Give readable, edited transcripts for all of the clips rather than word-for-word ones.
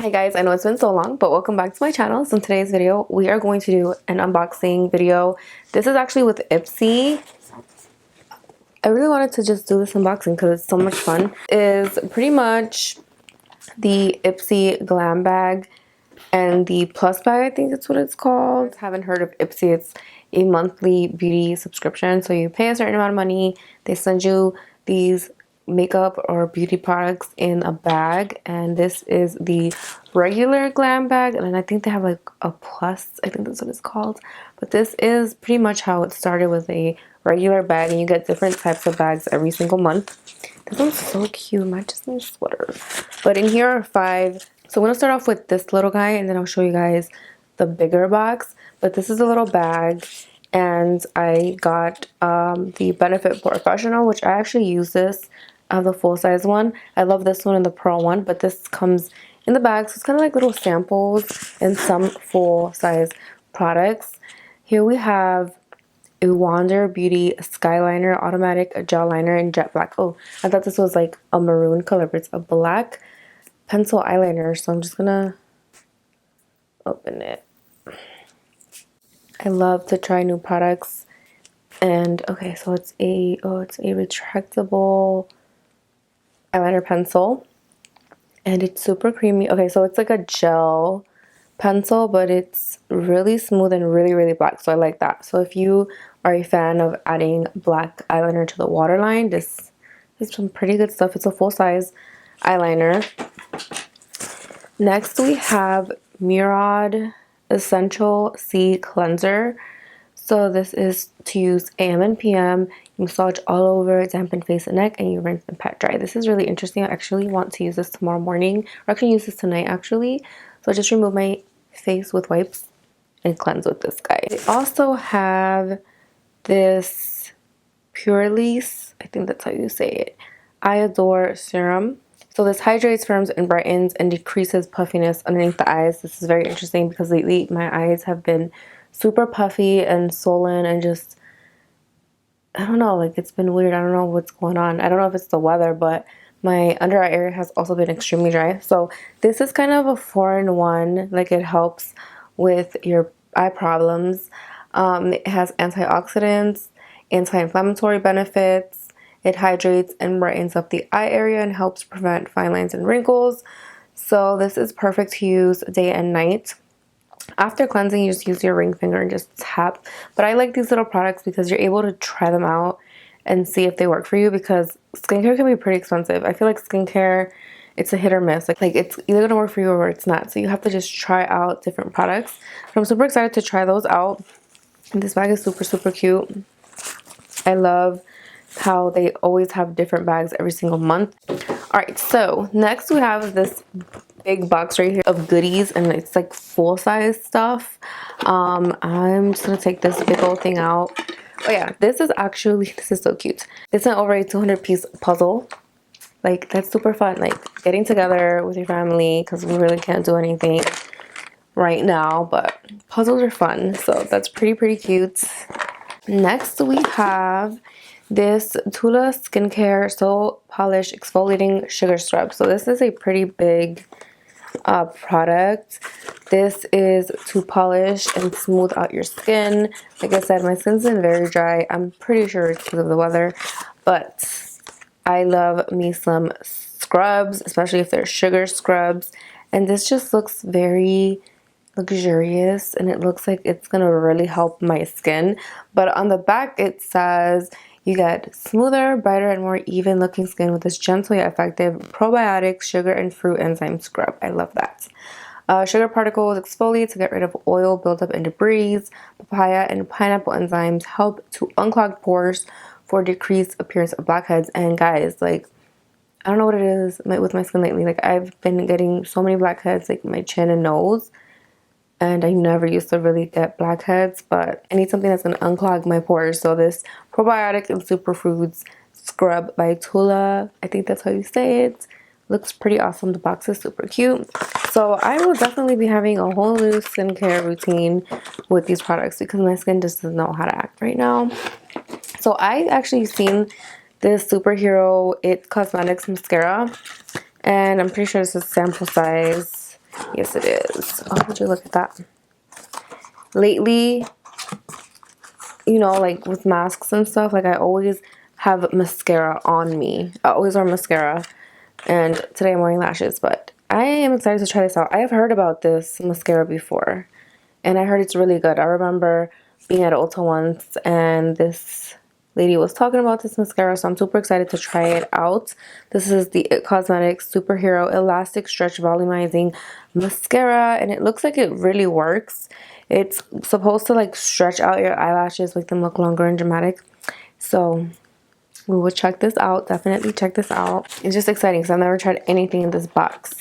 Hi guys, I know it's been so long, but welcome back to my channel. So in today's video, we are going to do an unboxing video. This is actually with Ipsy. I really wanted to just do this unboxing because it's so much fun. Is pretty much the Ipsy glam bag and the plus bag, I think that's what it's called. I haven't heard of Ipsy. It's a monthly beauty subscription. So you pay a certain amount of money. They send you these makeup or beauty products in a bag, and this is the regular glam bag, and then I think they have like a plus, I think that's what it's called. But this is pretty much how it started, with a regular bag, and you get different types of bags every single month. This one's so cute, matches my sweater. But in here are 5. So I'm gonna start off with this little guy, and then I'll show you guys the bigger box. But this is a little bag, and I got the Benefit Professional, which I actually use this. I have the full size one. I love this one and the pearl one, but this comes in the bag, so it's kind of like little samples and some full size products. Here we have a Wander Beauty Skyliner Automatic Gel Liner in Jet Black. Oh, I thought this was like a maroon color, but it's a black pencil eyeliner, so I'm just gonna open it. I love to try new products. And okay, so it's a retractable eyeliner pencil, and it's super creamy. Okay, so it's like a gel pencil, but it's really smooth and really black, so I like that. So if you are a fan of adding black eyeliner to the waterline, this is some pretty good stuff. It's a full-size eyeliner. Next we have Murad Essential C Cleanser. So this is to use AM and PM. You massage all over, dampen face and neck, and you rinse and pat dry. This is really interesting. I actually want to use this tomorrow morning, or I can use this tonight actually. So I just remove my face with wipes and cleanse with this guy. They also have this Purelisse, I think that's how you say it, I Adore Serum. So this hydrates, firms, and brightens and decreases puffiness underneath the eyes. This is very interesting because lately my eyes have been super puffy and swollen and just, I don't know, like it's been weird. I don't know what's going on. I don't know if it's the weather, but my under eye area has also been extremely dry. So this is kind of a 4-in-1. Like, it helps with your eye problems. It has antioxidants, anti-inflammatory benefits. It hydrates and brightens up the eye area and helps prevent fine lines and wrinkles. So this is perfect to use day and night. After cleansing, you just use your ring finger and just tap. But I like these little products because you're able to try them out and see if they work for you, because skincare can be pretty expensive. I feel like skincare, it's a hit or miss. Like it's either gonna work for you or it's not. So you have to just try out different products. So I'm super excited to try those out. And this bag is super cute. I love how they always have different bags every single month. Alright, so next we have this big box right here of goodies, and it's like full-size stuff. I'm just gonna take this big old thing out. Oh yeah, this is so cute. It's an over a 200-piece puzzle. Like, that's super fun, like getting together with your family, because we really can't do anything right now, but puzzles are fun. So that's pretty cute. Next we have this Tula Skincare Soul Polish Exfoliating Sugar Scrub. So this is a pretty big product. This is to polish and smooth out your skin. Like I said, my skin's been very dry. I'm pretty sure it's because of the weather, but I love me some scrubs, especially if they're sugar scrubs. And this just looks very luxurious, and it looks like it's gonna really help my skin. But on the back it says you get smoother, brighter, and more even looking skin with this gentle yet effective probiotic sugar and fruit enzyme scrub. I love that. Sugar particles exfoliate to get rid of oil buildup and debris. Papaya and pineapple enzymes help to unclog pores for decreased appearance of blackheads. And guys, like, I don't know what it is with my skin lately. Like, I've been getting so many blackheads, like my chin and nose. And I never used to really get blackheads, but I need something that's going to unclog my pores. So this probiotic and superfoods scrub by Tula, I think that's how you say it, looks pretty awesome. The box is super cute. So I will definitely be having a whole new skincare routine with these products, because my skin just doesn't know how to act right now. So I actually seen this Superhero It Cosmetics mascara, and I'm pretty sure this is sample size. Yes, it is. Oh, would you look at that? Lately, you know, like with masks and stuff, like I always have mascara on me. I always wear mascara. And today I'm wearing lashes, but I am excited to try this out. I have heard about this mascara before, and I heard it's really good. I remember being at Ulta once, and this lady was talking about this mascara, so I'm super excited to try it out. This is the It Cosmetics Superhero Elastic Stretch Volumizing Mascara, and it looks like it really works. It's supposed to like stretch out your eyelashes, make them look longer and dramatic. So we will check this out. Definitely check this out. It's just exciting because I've never tried anything in this box.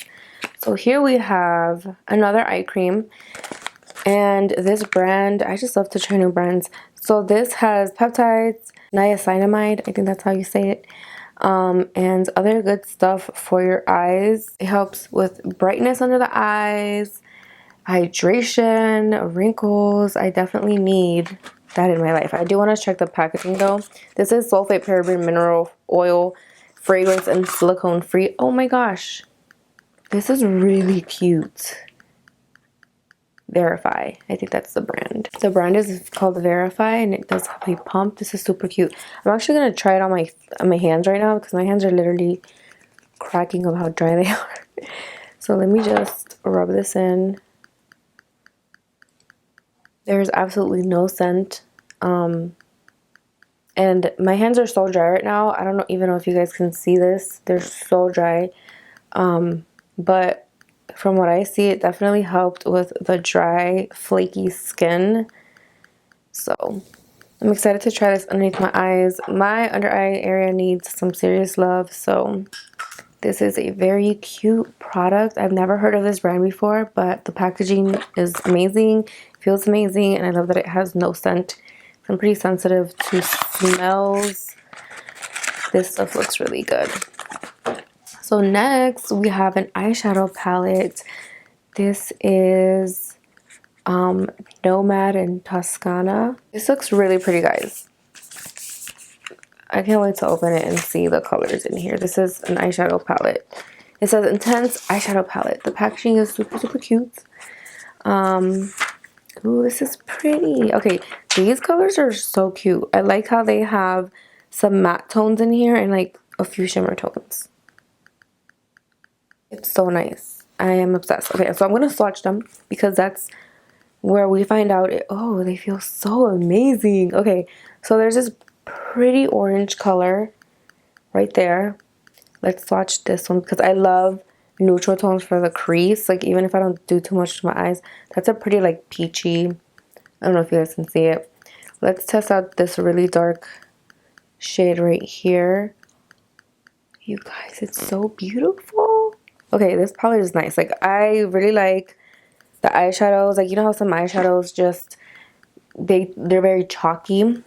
So here we have another eye cream. And this brand, I just love to try new brands. So this has peptides, niacinamide, I think that's how you say it, and other good stuff for your eyes. It helps with brightness under the eyes, hydration, wrinkles. I definitely need that in my life. I do want to check the packaging though. This is sulfate, paraben, mineral oil, fragrance, and silicone free. Oh my gosh, this is really cute. Verify. I think that's the brand. The brand is called Verify, and it does have a pump. This is super cute. I'm actually gonna try it on my hands right now because my hands are literally cracking of how dry they are. So let me just rub this in. There's absolutely no scent. And my hands are so dry right now. I don't even know if you guys can see this. They're so dry. But from what I see, it definitely helped with the dry, flaky skin. So I'm excited to try this underneath my eyes. My under eye area needs some serious love. So this is a very cute product. I've never heard of this brand before, but the packaging is amazing. It feels amazing, and I love that it has no scent. I'm pretty sensitive to smells. This stuff looks really good. So next we have an eyeshadow palette. This is Nomad in Toscana. This looks really pretty, guys. I can't wait to open it and see the colors in here. This is an eyeshadow palette. It says Intense Eyeshadow Palette. The packaging is super, super cute. Ooh, this is pretty. Okay, these colors are so cute. I like how they have some matte tones in here and like a few shimmer tones. It's so nice. I am obsessed. Okay, so I'm going to swatch them because that's where we find out, oh, they feel so amazing. Okay, so there's this pretty orange color right there. Let's swatch this one because I love neutral tones for the crease. Like, even if I don't do too much to my eyes, that's a pretty like peachy. I don't know if you guys can see it. Let's test out this really dark shade right here. You guys, it's so beautiful. Okay, this palette is nice. Like, I really like the eyeshadows. Like, you know how some eyeshadows just, they're very chalky.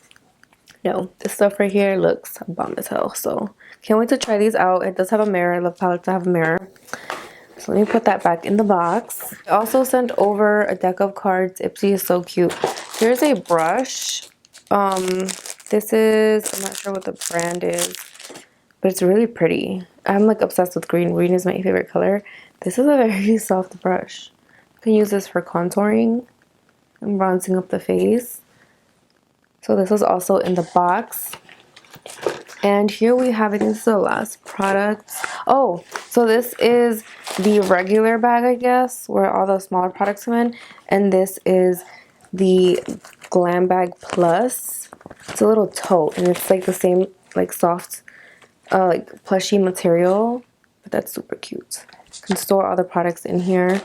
No, this stuff right here looks bomb as hell. So, can't wait to try these out. It does have a mirror. I love palettes that have a mirror. So, let me put that back in the box. I also sent over a deck of cards. Ipsy is so cute. Here's a brush. This is, I'm not sure what the brand is, but it's really pretty. I'm like obsessed with green. Green is my favorite color. This is a very soft brush. You can use this for contouring and bronzing up the face. So this was also in the box. And here we have, I think this is the last product. Oh, so this is the regular bag, I guess, where all the smaller products come in. And this is the Glam Bag Plus. It's a little tote, and it's like the same like soft like plushy material, but that's super cute. You can store all the products in here.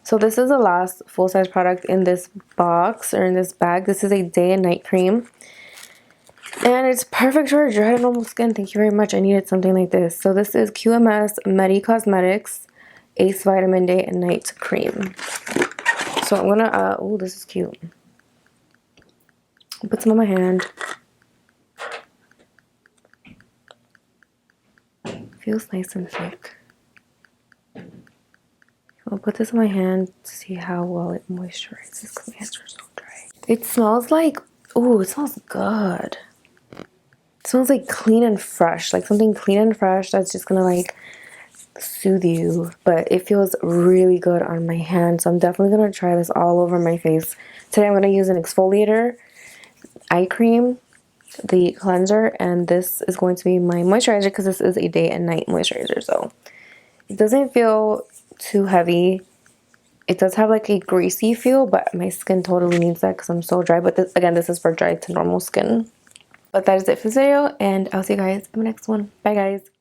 So this is the last full-size product in this box, or in this bag. This is a day and night cream, and it's perfect for dry to normal skin. Thank you very much. I needed something like this. So this is QMS Medi Cosmetics Ace Vitamin Day and Night Cream. So I'm gonna oh, this is cute. I'll put some on my hand. Feels nice and thick. I'll put this on my hand to see how well it moisturizes because my hands are so dry. It smells like, ooh, it smells good. It smells like clean and fresh, like something clean and fresh that's just gonna like soothe you, but it feels really good on my hand. So I'm definitely going to try this all over my face. Today I'm going to use an exfoliator, eye cream, the cleanser, and this is going to be my moisturizer because this is a day and night moisturizer. So it doesn't feel too heavy. It does have like a greasy feel, but my skin totally needs that because I'm so dry. But this, again, this is for dry to normal skin. But that is it for this video, and I'll see you guys in the next one. Bye, guys.